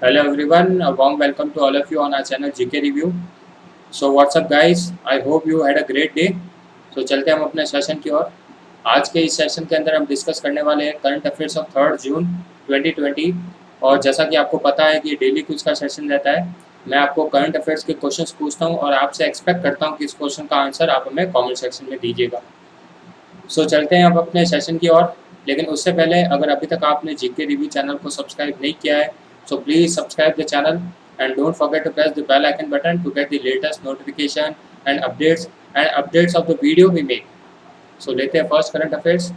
Hello everyone, a warm welcome to all of you on our channel GK Review. So what's up guys? I hope you had a great day. So चलते हैं हम अपने session की ओर। आज के इस session के अंदर हम डिस्कस करने वाले हैं करंट अफेयर्स ऑफ 3 जून 2020। और जैसा कि आपको पता है कि डेली क्विज का सेशन रहता है, मैं आपको करंट अफेयर्स के क्वेश्चंस पूछता हूं और आपसे एक्सपेक्ट करता हूं कि इस क्वेश्चन का आंसर आप हमें कमेंट सेक्शन में दीजिएगा। सो चलते हैं अब अपने सेशन की ओर। लेकिन उससे पहले अगर अभी तक आपने जीके रिव्यू चैनल को सब्सक्राइब नहीं किया है, so please subscribe the channel and don't forget to press the bell icon button to get the latest notification and updates of the video we make. So लेते हैं first current affairs.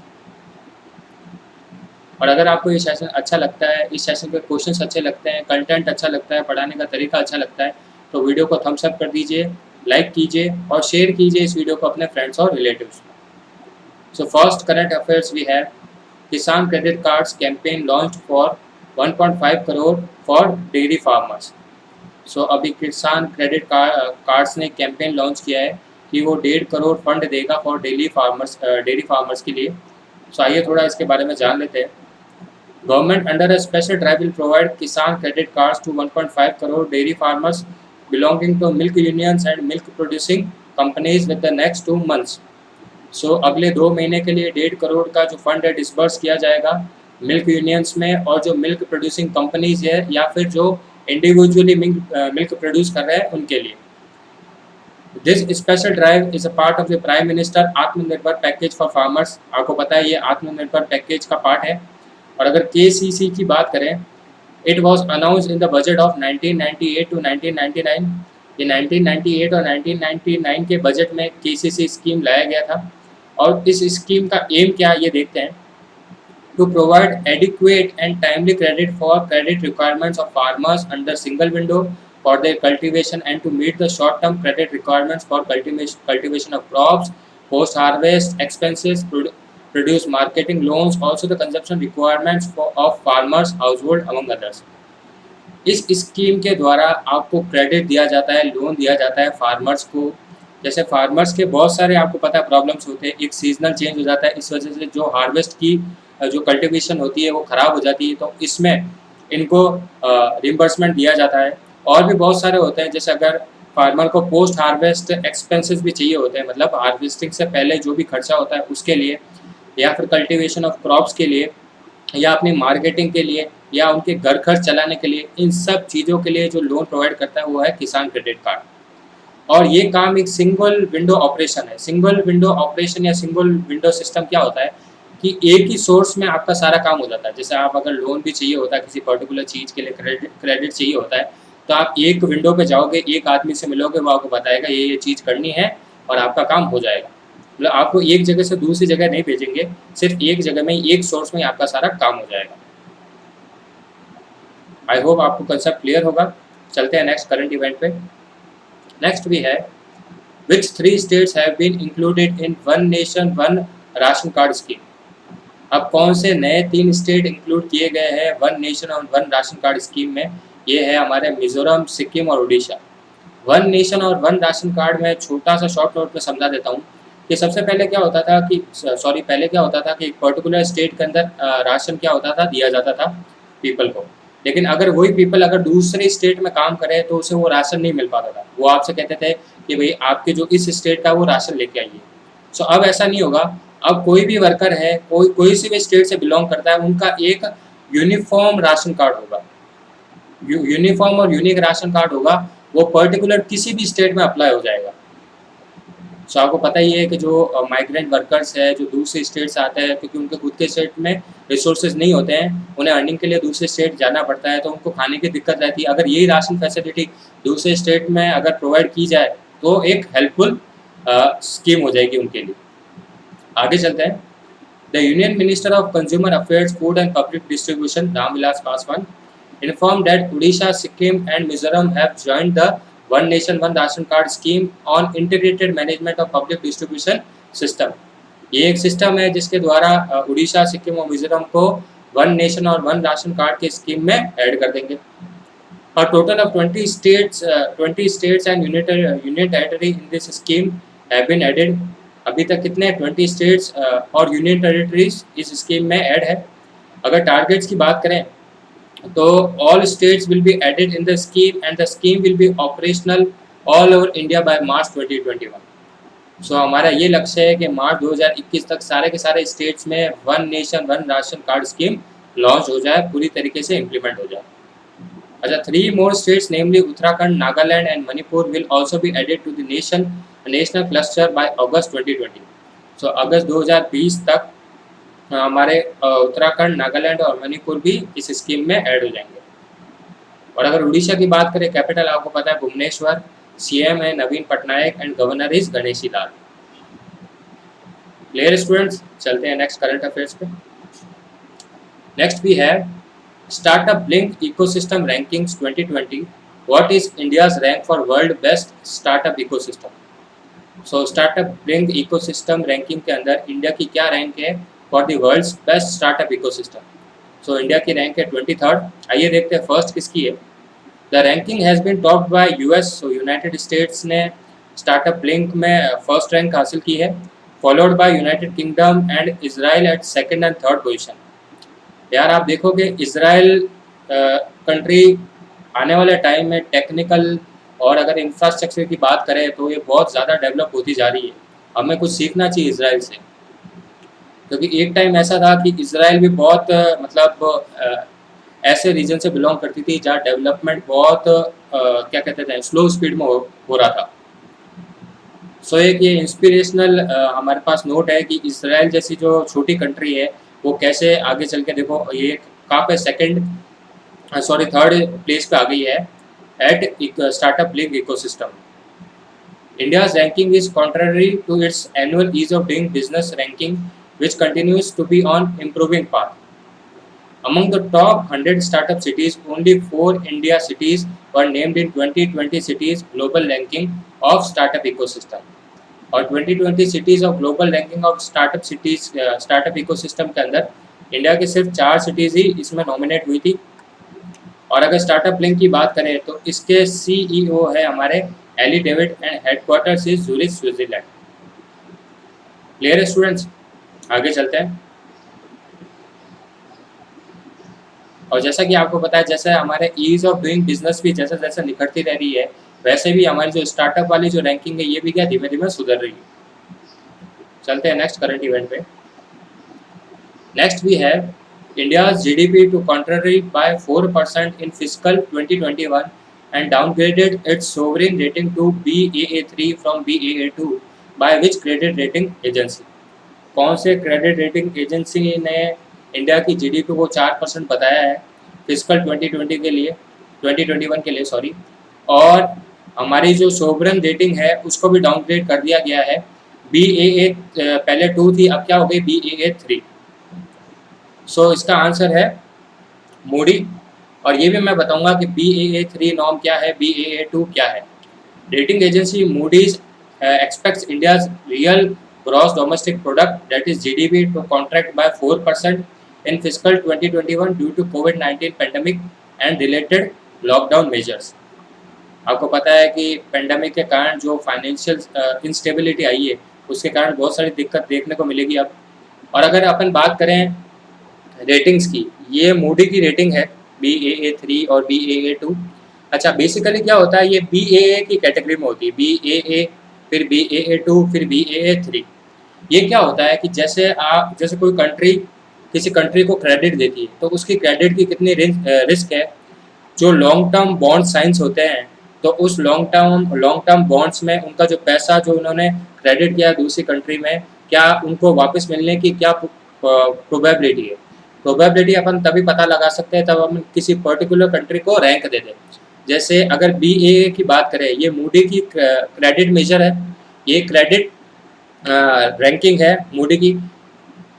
और अगर आपको ये session अच्छा लगता है, इस सेशन के क्वेश्चंस अच्छे लगते हैं, कंटेंट अच्छा लगता है, पढ़ाने का तरीका अच्छा लगता है, तो वीडियो को थम्स अप कर दीजिए, लाइक कीजिए और शेयर कीजिए इस वीडियो को अपने फ्रेंड्स और रिलेटिव्स में। So first current affairs we have Kisan Credit Cards campaign launched for 1.5 crore for dairy farmers. So अभी किसान क्रेडिट कार्ड्स ने कैंपेन लॉन्च किया है कि वो 1.5 करोड़ फंड देगा फॉर डेयरी फार्मर्स के लिए। सो आइए थोड़ा इसके बारे में जान लेते हैं। Government under a special drive will provide Kisan credit cards to 1.5 crore dairy farmers belonging to milk unions and milk producing companies with the next 2 months. सो अगले 2 महीने के लिए 1.5 करोड़ का जो फंड है डिसबर्स किया जाएगा मिल्क यूनियंस में और जो मिल्क प्रोड्यूसिंग कंपनीज है या फिर जो इंडिविजुअली मिल्क प्रोड्यूस कर रहे हैं उनके लिए। This special drive is a part of the prime minister आत्मनिर्भर पैकेज फॉर फार्मर्स। आपको पता है ये आत्मनिर्भर पैकेज का पार्ट है। और अगर KCC की बात करें, it was announce in the budget of 1998 to 1999। ये 1998 और 1999 के बजट में KCC स्कीम लाया गया था। और इस स्कीम का एम क्या है ये देखते हैं। To provide adequate and timely credit for credit requirements of farmers under single window for their cultivation and to meet the short term credit requirements for cultivation of crops, post harvest expenses, produce marketing loans, also the consumption requirements of farmers household among others। इस scheme के द्वारा आपको credit दिया जाता है, loan दिया जाता है फार्मर्स को। जैसे फार्मर्स के बहुत सारे आपको पता है प्रॉब्लम्स होते हैं, एक सीजनल चेंज हो जाता है, इस वजह से जो हार्वेस्ट की जो कल्टीवेशन होती है वो ख़राब हो जाती है, तो इसमें इनको रिम्बर्समेंट दिया जाता है। और भी बहुत सारे होते हैं, जैसे अगर फार्मर को पोस्ट हार्वेस्ट एक्सपेंसेस भी चाहिए होते हैं, मतलब हार्वेस्टिंग से पहले जो भी खर्चा होता है उसके लिए, या फिर कल्टीवेशन ऑफ क्रॉप्स के लिए, या अपनी मार्केटिंग के लिए, या उनके घर खर्च चलाने के लिए, इन सब चीज़ों के लिए जो लोन प्रोवाइड करता है वो है किसान क्रेडिट कार्ड। और ये काम एक सिंगल विंडो ऑपरेशन है। सिंगल विंडो ऑपरेशन या सिंगल विंडो सिस्टम क्या होता है कि एक ही सोर्स में आपका सारा काम हो जाता है। जैसे आप अगर लोन भी चाहिए होता है किसी पर्टिकुलर चीज़ के लिए, क्रेडिट चाहिए होता है, तो आप एक विंडो पे जाओगे, एक आदमी से मिलोगे, वो आपको बताएगा ये चीज़ करनी है और आपका काम हो जाएगा। मतलब आपको एक जगह से दूसरी जगह नहीं भेजेंगे, सिर्फ एक जगह में एक सोर्स में आपका सारा काम हो जाएगा। आई होप आपको कंसेप्ट क्लियर होगा। चलते हैं नेक्स्ट करंट इवेंट पे। नेक्स्ट भी है which 3 states have been included in one nation one ration card scheme. अब कौन से नए 3 स्टेट इंक्लूड किए गए हैं वन नेशन और वन राशन कार्ड स्कीम में? ये है हमारे मिजोरम, सिक्किम और उड़ीसा। वन नेशन और वन राशन कार्ड में छोटा सा शॉर्ट नोट में समझा देता हूँ कि सबसे पहले क्या होता था कि पहले क्या होता था कि एक पर्टिकुलर स्टेट के अंदर राशन क्या होता था, दिया जाता था पीपल को। लेकिन अगर वही पीपल अगर दूसरे स्टेट में काम करे तो उसे वो राशन नहीं मिल पाता था। वो आपसे कहते थे कि भाई आपके जो इस स्टेट का वो राशन लेके आइए। सो अब ऐसा नहीं होगा। अब कोई भी वर्कर है, कोई सी भी स्टेट से बिलोंग करता है, उनका एक यूनिफॉर्म राशन कार्ड होगा, यूनिफॉर्म और यूनिक राशन कार्ड होगा। वो पर्टिकुलर किसी भी स्टेट में अप्लाई हो जाएगा। सो आपको पता ही है कि जो माइग्रेंट वर्कर्स है जो दूसरे स्टेट से आते हैं, क्योंकि उनके खुद के स्टेट में रिसोर्सेज नहीं होते हैं, उन्हें अर्निंग के लिए दूसरे स्टेट जाना पड़ता है, तो उनको खाने की दिक्कत रहती है। अगर यही राशन फैसिलिटी दूसरे स्टेट में अगर प्रोवाइड की जाए तो एक हेल्पफुल स्कीम हो जाएगी उनके लिए। आगे चलते हैं। The union minister of consumer affairs, food and public distribution Ramvilas Paswan informed that Odisha, Sikkim and Mizoram have joined the One Nation One Ration Card scheme on integrated management of public distribution system। ये एक system है जिसके द्वारा उड़ीसा, सिक्किम और मिजोरम को one nation और one ration card के scheme में ऐड कर देंगे। और total of 20 states and union territory in this scheme have been added। अभी तक कितने 20 स्टेट्स और यूनियन टेरिटरीज इस स्कीम में ऐड है। अगर टारगेट्स की बात करें तो all states will be added in the scheme and the scheme will be operational all over India by March 2021. सो हमारा ये लक्ष्य है कि मार्च 2021 तक सारे के सारे स्टेट्स में one nation one ration card scheme launch हो जाए, पूरी तरीके से इम्प्लीमेंट हो जाए। अच्छा, 3 more states namely Uttarakhand, Nagaland and Manipur will also be added to the national cluster by August 2020. सो अगस्त 2020 तक हमारे उत्तराखंड, नागालैंड और मणिपुर भी इस स्कीम में ऐड हो जाएंगे। और अगर उड़ीसा की बात करें, कैपिटल आपको पता है भुवनेश्वर, सीएम है Naveen Patnaik and governor is Ganeshi Lal. Clear students, चलते हैं नेक्स्ट करंट अफेयर्स पे। Next we have startup blink ecosystem rankings 2020। What is India's rank for world best startup ecosystem. So startup blink ecosystem ranking के अंदर India की क्या rank है for the world's best startup ecosystem. So India की rank है 23rd। आइए देखते हैं फर्स्ट किसकी है। The ranking has been topped by US. So United States ने स्टार्टअप ब्लिंक में फर्स्ट रैंक हासिल की है, followed by United Kingdom and Israel at second and third position. यार आप देखोगे इजराइल कंट्री आने वाले टाइम में टेक्निकल और अगर इंफ्रास्ट्रक्चर की बात करें तो ये बहुत ज़्यादा डेवलप होती जा रही है। हमें कुछ सीखना चाहिए इजराइल से, क्योंकि एक टाइम ऐसा था कि इजराइल भी बहुत मतलब ऐसे रीजन से बिलोंग करती थी जहाँ डेवलपमेंट बहुत क्या कहते थे स्लो स्पीड में हो रहा था। सो एक ये इंस्पिरेशनल हमारे पास नोट है कि इजराइल जैसी जो छोटी कंट्री है वो कैसे आगे चल के, देखो ये कहाँ पे थर्ड प्लेस पे आ गई है eight startup link ecosystem. India's ranking is contrary to its annual ease of doing business ranking, which continues to be on improving path. Among the top 100 startup cities, only 4 India cities were named in 2020 cities global ranking of startup ecosystem. और 2020 cities of global ranking of startup cities startup ecosystem के अंदर India की सिर्फ 4 cities ही इसमें nominate हुई थी। और अगर स्टार्टअप लिंक की बात करें तो इसके सीईओ है हमारे Eli David and headquarters is Zurich, Switzerland. Clear students, आगे चलते हैं। और जैसा कि आपको पता है, जैसे हमारे ईज ऑफ डूइंग बिजनेस भी जैसे जैसे निखरती रह रही है, वैसे भी हमारी जो स्टार्टअप वाली जो रैंकिंग है ये भी क्या धीमे धीमे सुधर रही है। चलते हैं नेक्स्ट करंट इवेंट पे। Next we have India's GDP to contrary by 4% in fiscal 2021 and downgraded its sovereign rating to Baa3 from Baa2 by which credit rating agency? कौन से क्रेडिट रेटिंग एजेंसी ने इंडिया की GDP को 4% बताया है physical 2021 के लिए सॉरी। और हमारी जो सोवरेन रेटिंग है उसको भी डाउनग्रेड कर दिया गया है। Baa पहले 2 थी, अब क्या हो गई Baa3। सो इसका आंसर है मूडी। और ये भी मैं बताऊंगा कि Baa3 नॉर्म क्या है, Baa2 क्या है। Rating agency Moody's expects India's real gross domestic product that is GDP to contract by 4% in physical 2021 due to कोविड-19 pandemic and related lockdown measures. आपको पता है कि पेंडेमिक के कारण जो फाइनेंशियल इंस्टेबिलिटी आई है उसके कारण बहुत सारी दिक्कत देखने को मिलेगी अब। और अगर अपन बात करें रेटिंग्स की, ये मूडी की रेटिंग है Baa3 और Baa2। अच्छा, बेसिकली क्या होता है, ये Baa की कैटेगरी में होती है, Baa फिर Baa2 फिर Baa3। ये क्या होता है कि जैसे कोई कंट्री किसी कंट्री को क्रेडिट देती है तो उसकी क्रेडिट की कितनी रिस्क है। जो लॉन्ग टर्म बॉन्ड साइंस होते हैं तो उस लॉन्ग टर्म बॉन्ड्स में उनका जो पैसा जो उन्होंने क्रेडिट किया दूसरी कंट्री में, क्या उनको वापस मिलने की क्या प्रोबेबिलिटी है। प्रोबेबिलिटी अपन तभी पता लगा सकते हैं तब हम किसी पर्टिकुलर कंट्री को रैंक दे दें। जैसे अगर Baa की बात करें, ये मूडी की क्रेडिट मेजर है, ये क्रेडिट रैंकिंग है मूडी की।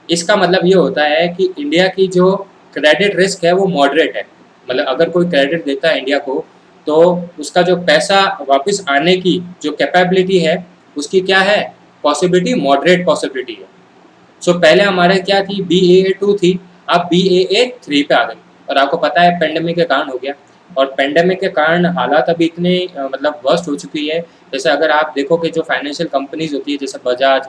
इसका मतलब ये होता है कि इंडिया की जो क्रेडिट रिस्क है वो मॉडरेट है। मतलब अगर कोई क्रेडिट देता है इंडिया को तो उसका जो पैसा वापस आने की जो कैपेबिलिटी है उसकी क्या है, पॉसिबिलिटी मॉडरेट पॉसिबिलिटी है। सो पहले हमारे क्या थी, Baa2 थी, अब Baa3 पे आ गई। और आपको पता है पेंडेमिक के कारण हो गया, और पेंडेमिक के कारण हालात अभी इतने मतलब वर्स्ट हो चुकी है। जैसे अगर आप देखो कि जो फाइनेंशियल कंपनीज होती है जैसे बजाज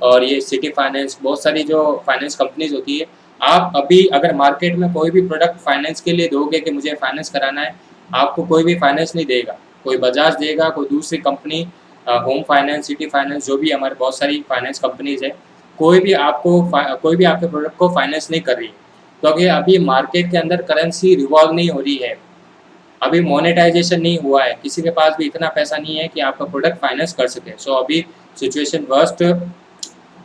और ये सिटी फाइनेंस, बहुत सारी जो फाइनेंस कंपनीज होती है आप अभी अगर मार्केट में कोई भी प्रोडक्ट फाइनेंस के लिए दोगे कि मुझे फाइनेंस कराना है, आपको कोई भी फाइनेंस नहीं देगा। कोई बजाज देगा, कोई दूसरी company, home finance, city finance, जो भी हमारे बहुत सारी फाइनेंस कंपनीज है, कोई भी आपके प्रोडक्ट को फाइनेंस नहीं कर रही है, क्योंकि अभी मार्केट के अंदर करेंसी रिवॉल्व नहीं हो रही है, अभी मोनेटाइजेशन नहीं हुआ है, किसी के पास भी इतना पैसा नहीं है कि आपका प्रोडक्ट फाइनेंस कर सके। सो अभी सिचुएशन वर्स्ट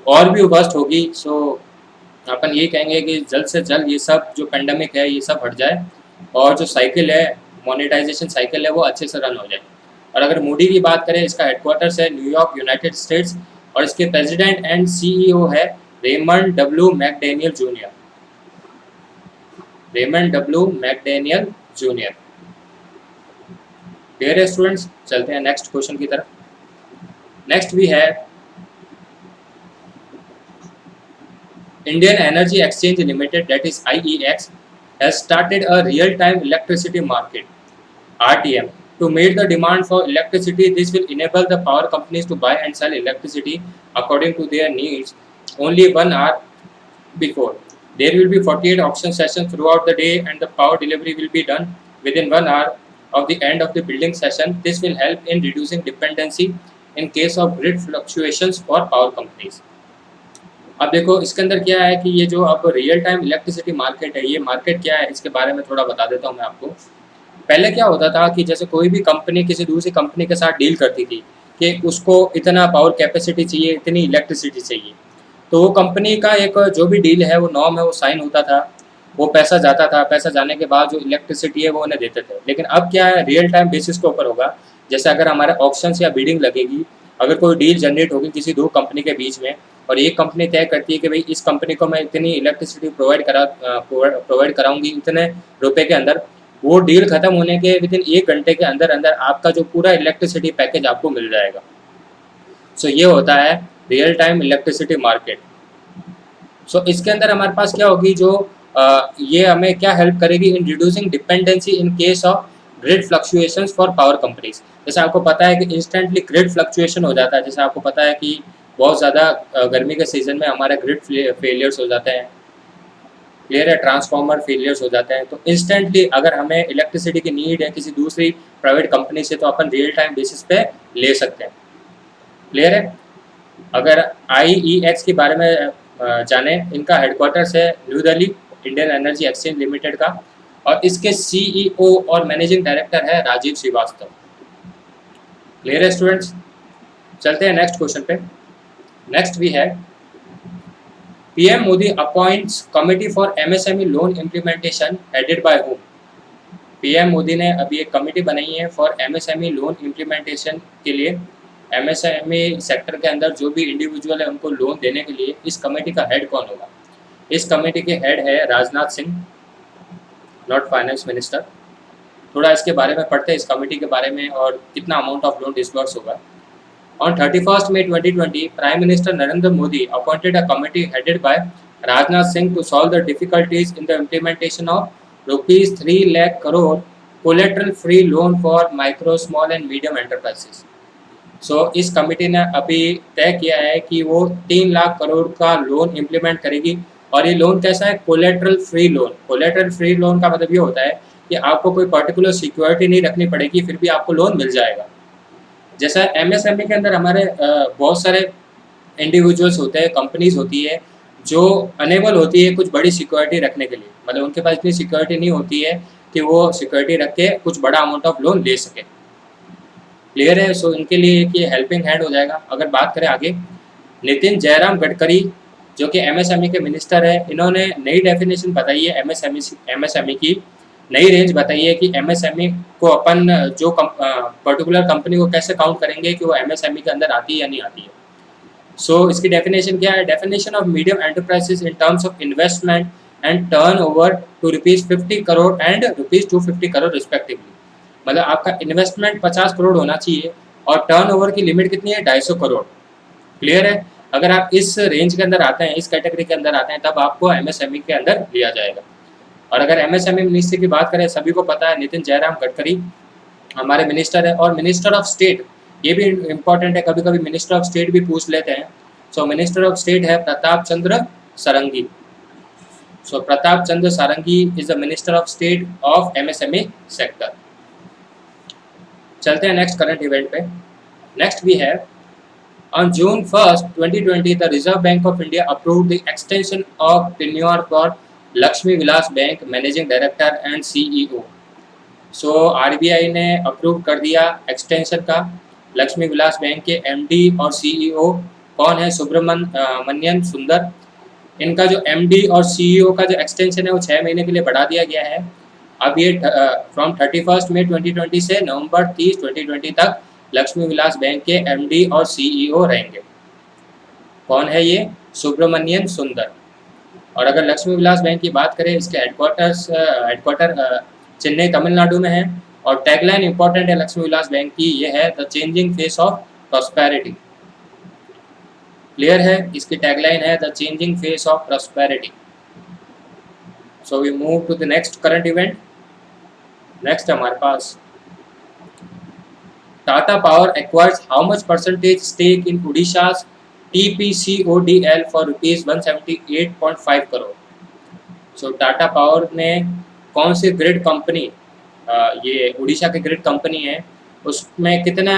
और भी वर्स्ट होगी। सो अपन ये कहेंगे कि जल्द से जल्द ये सब जो पेंडेमिक है ये सब हट जाए और जो साइकिल है, मोनेटाइजेशन साइकिल है, वो अच्छे से रन हो जाए। और अगर मूडी की बात करें, इसका हेडक्वार्टर्स है न्यूयॉर्क, यूनाइटेड स्टेट्स, और इसके प्रेसिडेंट एंड सीईओ है Raymond W McDaniel junior. Raymond W McDaniel junior. Clear है स्टूडेंट्स? चलते हैं नेक्स्ट क्वेश्चन की तरफ। नेक्स्ट भी है Indian Energy Exchange Limited, that is IEX, has started a real-time electricity market (RTM) to meet the demand for electricity. This will enable the power companies to buy and sell electricity according to their needs only 1 hour before. There will be 48 auction sessions throughout the day, and the power delivery will be done within 1 hour of the end of the building session. This will help in reducing dependency in case of grid fluctuations for power companies. अब देखो इसके अंदर क्या है कि ये जो अब रियल टाइम इलेक्ट्रिसिटी मार्केट है, ये मार्केट क्या है इसके बारे में थोड़ा बता देता हूँ मैं आपको। पहले क्या होता था कि जैसे कोई भी कंपनी किसी दूसरी कंपनी के साथ डील करती थी कि उसको इतना पावर कैपेसिटी चाहिए, इतनी इलेक्ट्रिसिटी चाहिए, तो वो कंपनी का एक जो भी डील है, वो नॉर्म है, वो साइन होता था, वो पैसा जाता था, पैसा जाने के बाद जो इलेक्ट्रिसिटी है वो उन्हें देते थे। लेकिन अब क्या है, रियल टाइम बेसिस के ऊपर होगा। जैसे अगर हमारे ऑप्शन या बिडिंग लगेगी, अगर कोई डील जनरेट होगी किसी दो कंपनी के बीच में, और एक कंपनी तय करती है कि भाई इस कंपनी को मैं इतनी इलेक्ट्रिसिटी प्रोवाइड कराऊंगी इतने रुपए के अंदर, वो डील खत्म होने के विदिन 1 घंटे के अंदर अंदर आपका जो पूरा इलेक्ट्रिसिटी पैकेज आपको मिल जाएगा। सो ये होता है रियल टाइम इलेक्ट्रिसिटी मार्केट। सो इसके अंदर हमारे पास क्या होगी, जो ये हमें क्या हेल्प करेगी in reducing dependency in case of grid fluctuations for power companies. जैसे आपको पता है कि इंस्टेंटली ग्रिड फ्लक्चुएशन हो जाता है, जैसे आपको पता है कि बहुत ज़्यादा गर्मी के सीज़न में हमारे ग्रिड फेलियर्स हो जाते हैं, क्लियर है, ट्रांसफार्मर फेलियर्स हो जाते हैं, तो इंस्टेंटली अगर हमें इलेक्ट्रिसिटी की नीड है किसी दूसरी प्राइवेट कंपनी से, तो अपन रियल टाइम बेसिस पे ले सकते हैं। क्लियर है? अगर IEX के बारे में जाने, इनका हेडक्वार्टर्स है new Delhi, Indian energy exchange limited का, और इसके CEO और मैनेजिंग डायरेक्टर है राजीव श्रीवास्तव। क्लियर है स्टूडेंट्स? चलते हैं नेक्स्ट क्वेश्चन पे। नेक्स्ट भी है PM Modi appoints committee for MSME loan implementation headed by home. PM Modi ने अभी एक कमिटी बनाई है फॉर MSME लोन इम्प्लीमेंटेशन के लिए। MSME सेक्टर के अंदर जो भी इंडिविजुअल है उनको लोन देने के लिए इस कमेटी का हेड कौन होगा? इस कमेटी के हेड है Rajnath Singh, not finance minister. थोड़ा इसके बारे में पढ़ते हैं, इस कमेटी के बारे में और कितना अमाउंट ऑफ लोन डिसबर्स होगा। On 31st May 2020, Prime Minister Narendra Modi appointed a committee headed by Rajnath Singh to solve the difficulties in the implementation of rupees 3 lakh crore collateral-free loan for micro, small and medium enterprises. So, इस committee ने अभी तय किया है कि वो 3 लाख करोड़ का loan implement करेगी। और ये लोन कैसा है? Collateral free loan. Collateral free loan का मतलब ये होता है कि आपको कोई पर्टिकुलर सिक्योरिटी नहीं रखनी पड़ेगी, फिर भी आपको लोन मिल जाएगा। जैसा MSME के अंदर हमारे बहुत सारे इंडिविजुअल्स होते हैं, कंपनीज होती है जो अनेबल होती है कुछ बड़ी सिक्योरिटी रखने के लिए, मतलब उनके पास इतनी सिक्योरिटी नहीं होती है कि वो सिक्योरिटी रख के कुछ बड़ा अमाउंट ऑफ लोन ले सके। क्लियर है? सो इनके लिए एक ये हेल्पिंग हैंड हो जाएगा। अगर बात करें आगे, नितिन जयराम गडकरी जो कि MSME के मिनिस्टर है, इन्होंने नई डेफिनेशन बताई है MSME की, नई रेंज बताई है कि MSME को अपन जो पर्टिकुलर कंपनी को कैसे काउंट करेंगे कि वो MSME के अंदर आती है या नहीं आती है। सो इसकी डेफिनेशन क्या है? Definition of medium enterprises in terms of investment and turnover to ₹50 crore and ₹250 crore respectively. मतलब आपका इन्वेस्टमेंट 50 करोड़ होना चाहिए और टर्नओवर की लिमिट कितनी है? 250 करोड़। क्लियर है? अगर आप इस रेंज के अंदर आते हैं, इस कैटेगरी के अंदर आते हैं, तब आपको MSME के अंदर लिया जाएगा। और अगर MSME मिनिस्ट्री की बात करें, सभी को पता है नितिन जयराम गडकरी हमारे मिनिस्टर है। और मिनिस्टर ऑफ स्टेट, ये भी इम्पॉर्टेंट है, कभी कभी मिनिस्टर ऑफ स्टेट भी पूछ लेते हैं। सो मिनिस्टर ऑफ स्टेट है Pratap Chandra Sarangi. So Pratap Chandra Sarangi is the Minister of State of MSME sector. चलते हैं नेक्स्ट करंट इवेंट पे. Next we have on June 1st, 2020, the Reserve Bank of India approved the extension of tenure for Lakshmi Vilas Bank Managing Director and CEO. So RBI ने approve कर दिया extension का. Lakshmi Vilas bank के MD और CEO कौन है? सुब्रमण्यन सुंदर. इनका जो MD और CEO का जो एक्सटेंशन है वो 6 महीने के लिए बढ़ा दिया गया है. अब ये फ्रॉम 31 मई 2020 से नवंबर 30, 2020 तक लक्ष्मी विलास बैंक के MD और CEO रहेंगे. कौन है ये? सुब्रमण्यन सुंदर. और अगर लक्ष्मी विलास बैंक की बात करें, इसके हेडक्वार्टर चेन्नई तमिलनाडु में है. और टैगलाइन इंपॉर्टेंट है लक्ष्मी विलास बैंक की, ये है the changing face of prosperity. Clear है? इसकी टैगलाइन है the changing face of prosperity. So we move to the next current event. Next हमारे पास Tata Power acquires how much percentage stake in Odisha's TPCODL for rupees 178.5 crore. So Tata Power ने कौन सी grid company, ये उड़ीसा की grid company है, उसमें कितना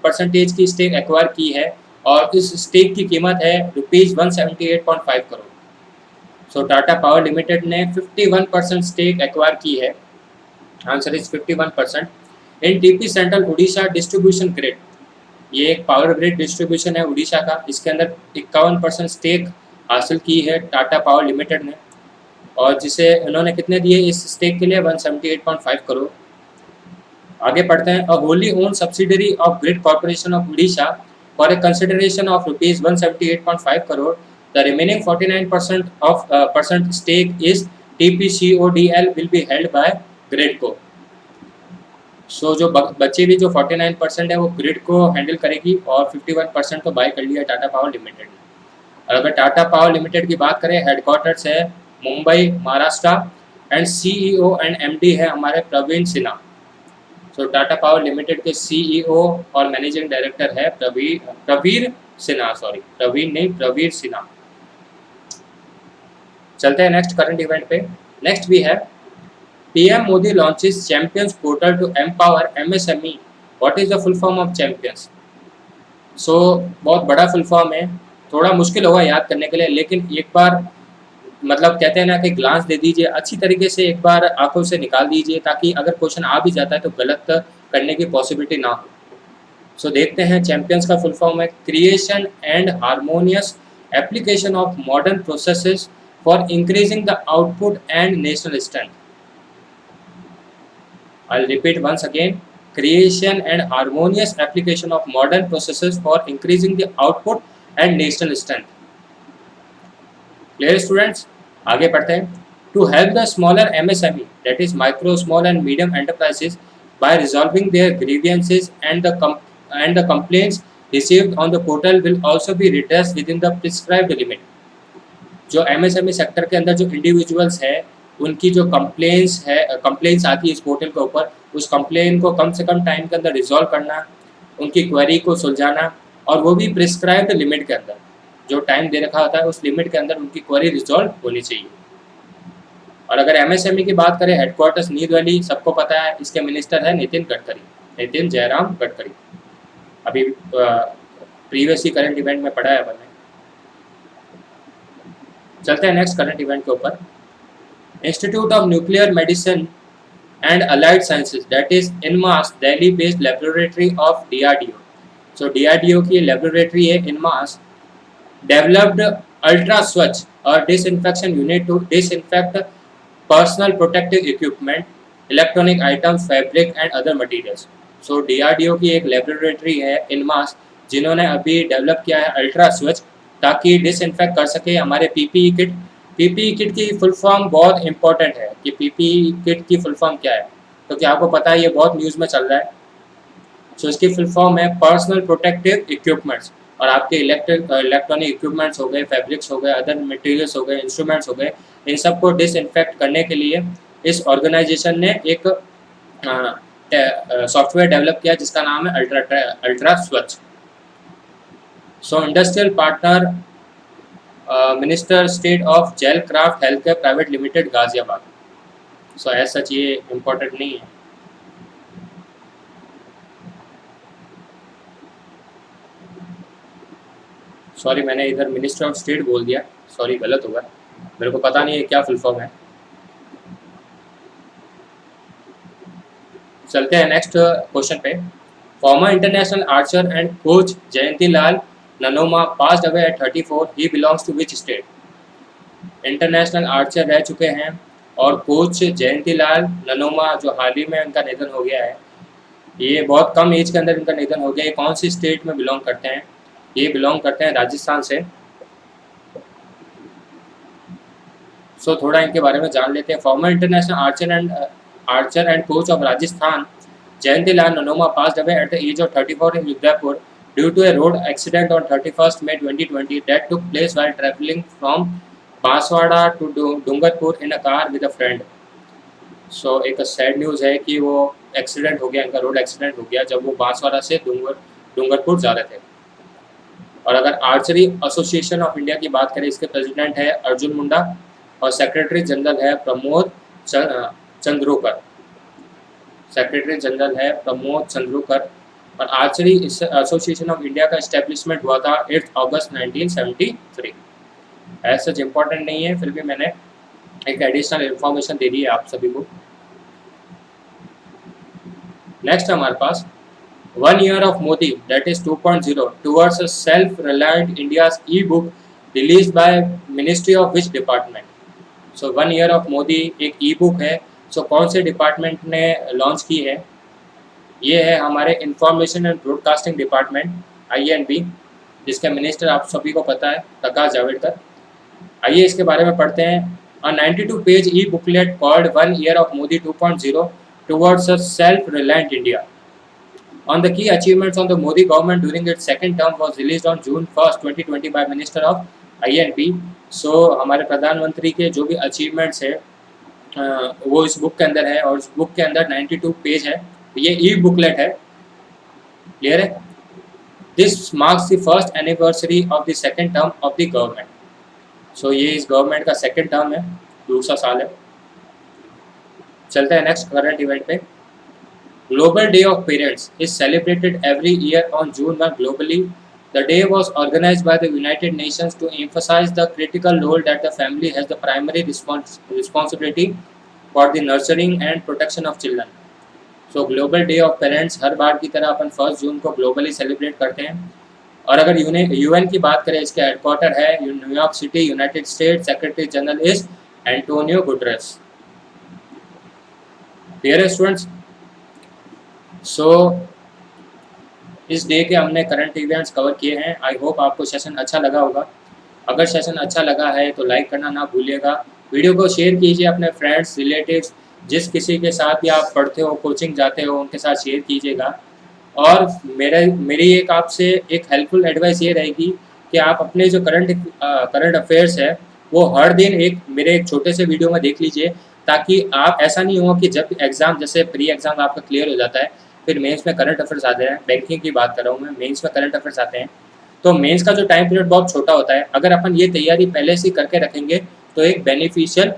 percentage की स्टेक एक्वायर की है और इस स्टेक की कीमत है रुपीज़ 178.5 करोड़. सो टाटा पावर लिमिटेड ने 51% स्टेक एक्वायर की है. Answer is 51% in TP central Orissa distribution grid. ये एक पावर ग्रिड डिस्ट्रीब्यूशन है उड़ीसा का. इसके अंदर 51% स्टेक हासिल की है टाटा पावर लिमिटेड ने, और जिसे उन्होंने कितने दिए इस स्टेक के लिए? 178.5 करोड़. आगे पढ़ते हैं. A wholly owned subsidiary of grid corporation of Orissa for a consideration of rupees 178.5 crore. The remaining 49% of percent stake is TPCODL will be held by GRIDCO. So जो बच्चे भी जो 49% है वो ग्रिड को हैंडल करेगी और 51% को बाय कर लिया टाटा पावर लिमिटेड ने. और अगर टाटा पावर लिमिटेड की बात करें, हेडक्वार्टर्स है Mumbai Maharashtra and CEO and MD है हमारे प्रवीण सिन्हा. सो टाटा पावर लिमिटेड के CEO और मैनेजिंग डायरेक्टर है प्रवीर सिन्हा. प्रवीर सिन्हा. चलते हैं नेक्स्ट करंट इवेंट पे. नेक्स्ट वी है PM Modi launches Champions Portal to empower MSME. What is the full form of Champions? So बहुत बड़ा फुल फॉर्म है, थोड़ा मुश्किल होगा याद करने के लिए, लेकिन एक बार मतलब कहते हैं ना कि ग्लांस दे दीजिए, अच्छी तरीके से एक बार आंखों से निकाल दीजिए, ताकि अगर क्वेश्चन आ भी जाता है तो गलत करने की पॉसिबिलिटी ना हो. सो देखते हैं. चैंपियंस का फुल फॉर्म है creation and harmonious application of modern processes for increasing the output and national strength. I'll repeat once again. Creation and harmonious application of modern processes for increasing the output and national strength. Clear students? आगे पढ़ते हैं. To help the smaller MSME, that is micro, small and medium enterprises, by resolving their grievances and the complaints received on the portal will also be redressed within the prescribed limit. जो MSME sector के अंदर जो individuals है उनकी जो complaints आती है इस पोर्टल के ऊपर, उस कंप्लेन को कम से कम टाइम के अंदर रिजॉल्व करना, उनकी क्वेरी को सुलझाना, और वो भी प्रिस्क्राइब्ड लिमिट के अंदर. जो टाइम दे रखा होता है उस लिमिट के अंदर उनकी क्वेरी रिजॉल्व होनी चाहिए. और अगर MSME की बात करें, हेडक्वार्टर्स न्यू दिल्ली, सबको पता है. इसके मिनिस्टर है नितिन जयराम गडकरी. अभी प्रीवियस ही करंट इवेंट में पढ़ा है अपन ने. चलते हैं नेक्स्ट करंट इवेंट के ऊपर. Institute of Nuclear Medicine and Allied Sciences, that is INMAS, Delhi based laboratory of DRDO. So DRDO की laboratory है INMAS, developed ultra swatch or disinfection unit to disinfect personal protective equipment, electronic items, fabric and other materials. So DRDO की एक laboratory है INMAS, जिन्होंने अभी develop किया है ultra स्वच, ताकि डिसइंफेक्ट कर सके हमारे PPE किट. PPE किट की फुल फॉर्म बहुत इंपॉर्टेंट है कि PPE किट की फुल फॉर्म क्या है, तो क्या आपको पता है? ये बहुत न्यूज़ में चल रहा है. सो इसकी फुल फॉर्म है पर्सनल प्रोटेक्टिव इक्विपमेंट्स. और आपके इलेक्ट्रॉनिक इक्विपमेंट्स हो गए, फैब्रिक्स हो गए, अदर मटेरियल्स हो गए, इंस्ट्रूमेंट्स हो गए, इन सबको डिसइंफेक्ट करने के लिए इस ऑर्गेनाइजेशन ने एक सॉफ्टवेयर डेवलप किया जिसका नाम है ultra Swachh. So industrial partner minister state of gel craft health care private limited Ghaziabad. So as such ये इम्पोर्टेंट नहीं है। सॉरी, मैंने इधर मिनिस्टर ऑफ स्टेट बोल दिया, सॉरी गलत होगा, मेरे को पता नहीं है क्या फुल फॉर्म है। चलते हैं नेक्स्ट क्वेश्चन पे। Former international archer and coach Jayanti Lal Nanoma passed away at 34। He belongs to which state? International archer रह चुके हैं और कोच जयंती लाल ननोमा जो हाल ही में उनका निधन हो गया है, ये बहुत कम एज के अंदर इनका निधन हो गया। ये कौन सी स्टेट में बिलोंग करते हैं? ये बिलोंग करते हैं राजस्थान से। सो थोड़ा इनके बारे में जान लेते हैं। Farmer international archer and coach of Rajasthan Jayanti Lal Nanoma passed away at the age of 34 in Udaipur due to a road accident on 31st May 2020 that took place while traveling from Banswara to Dungarpur in a car with a friend. So एक sad news है कि वो accident हो गया, इनका road accident हो गया जब वो बांसवाड़ा से डूंगरपुर जा रहे थे। और अगर आर्चरी एसोसिएशन ऑफ इंडिया की बात करें, इसके प्रेसिडेंट है अर्जुन मुंडा और सेक्रेटरी जनरल है प्रमोद चंद्रोकर। सेक्रेटरी जनरल है प्रमोद चंद्रोकर। और आर्चरी एसोसिएशन ऑफ इंडिया का इस्टेब्लिशमेंट हुआ था 8 अगस्त 1973। ऐसा सच इम्पोर्टेंट नहीं है, फिर भी मैंने एक एडिशनल इंफॉर्मेशन दे दी है आप सभी को। नेक्स्ट हमारे पास 1 year of Modi, that is 2.0, towards a self-reliant India's e-book released by Ministry of which department? So 1 year of Modi एक e-book है। सो कौन से डिपार्टमेंट ने लॉन्च की है? ये है हमारे information and broadcasting department INB, जिसके मिनिस्टर आप सभी को पता है प्रकाश जावड़ेकर। आइए इसके बारे में पढ़ते हैं। A 92-page e-booklet called 1 year of Modi 2.0 towards a self-reliant India on the key achievements of the Modi government during its second term was released on June 1st, 2020 by Minister of INB। सो हमारे प्रधानमंत्री के जो भी achievements है वो इस book के अंदर है और इस बुक के अंदर 92 पेज है। ये ई बुकलेट है, क्लियर है। This marks the first anniversary of the second term of the government. So ये इस गवर्नमेंट का सेकंड टर्म है, दूसरा साल है। चलते हैं नेक्स्ट करंट इवेंट पे। Global day of parents is celebrated every year on June 1 globally. The day was organized by the United Nations to emphasize the critical role that the family has the primary responsibility for the nurturing and protection of children. So global day of parents हर बार की तरह अपन 1 जून को globally celebrate करते हैं। और अगर UN की बात करें, इसके हेडक्वार्टर है New York city, United state. Secretary general is Antonio Guterres. Clear है स्टूडेंट्स? सो इस डे के हमने करंट इवेंट्स कवर किए हैं। आई होप आपको सेशन अच्छा लगा होगा। अगर सेशन अच्छा लगा है तो लाइक करना ना भूलिएगा। वीडियो को शेयर कीजिए अपने फ्रेंड्स, रिलेटिव्स, जिस किसी के साथ भी आप पढ़ते हो, कोचिंग जाते हो, उनके साथ शेयर कीजिएगा। और मेरी एक आपसे एक हेल्पफुल एडवाइस ये रहेगी कि आप अपने जो करंट अफेयर्स है वो हर दिन मेरे एक छोटे से वीडियो में देख लीजिए, ताकि आप ऐसा नहीं हो कि जब एग्ज़ाम, जैसे प्री एग्ज़ाम आपका क्लियर हो जाता है, फिर मेंस में करंट अफेयर्स आते हैं। बैंकिंग की बात कर रहा हूँ मैं, मेंस में करंट अफेयर्स आते हैं, तो मेंस का जो टाइम पीरियड बहुत छोटा होता है। अगर अपन ये तैयारी पहले से करके रखेंगे तो एक बेनिफिशियल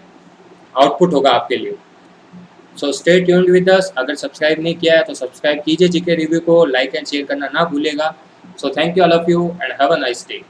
आउटपुट होगा आपके लिए। So stay tuned with us. अगर सब्सक्राइब नहीं किया है तो सब्सक्राइब कीजिए। जीके रिव्यू को लाइक एंड शेयर करना ना भूलेगा। So thank you all of you and have a nice day.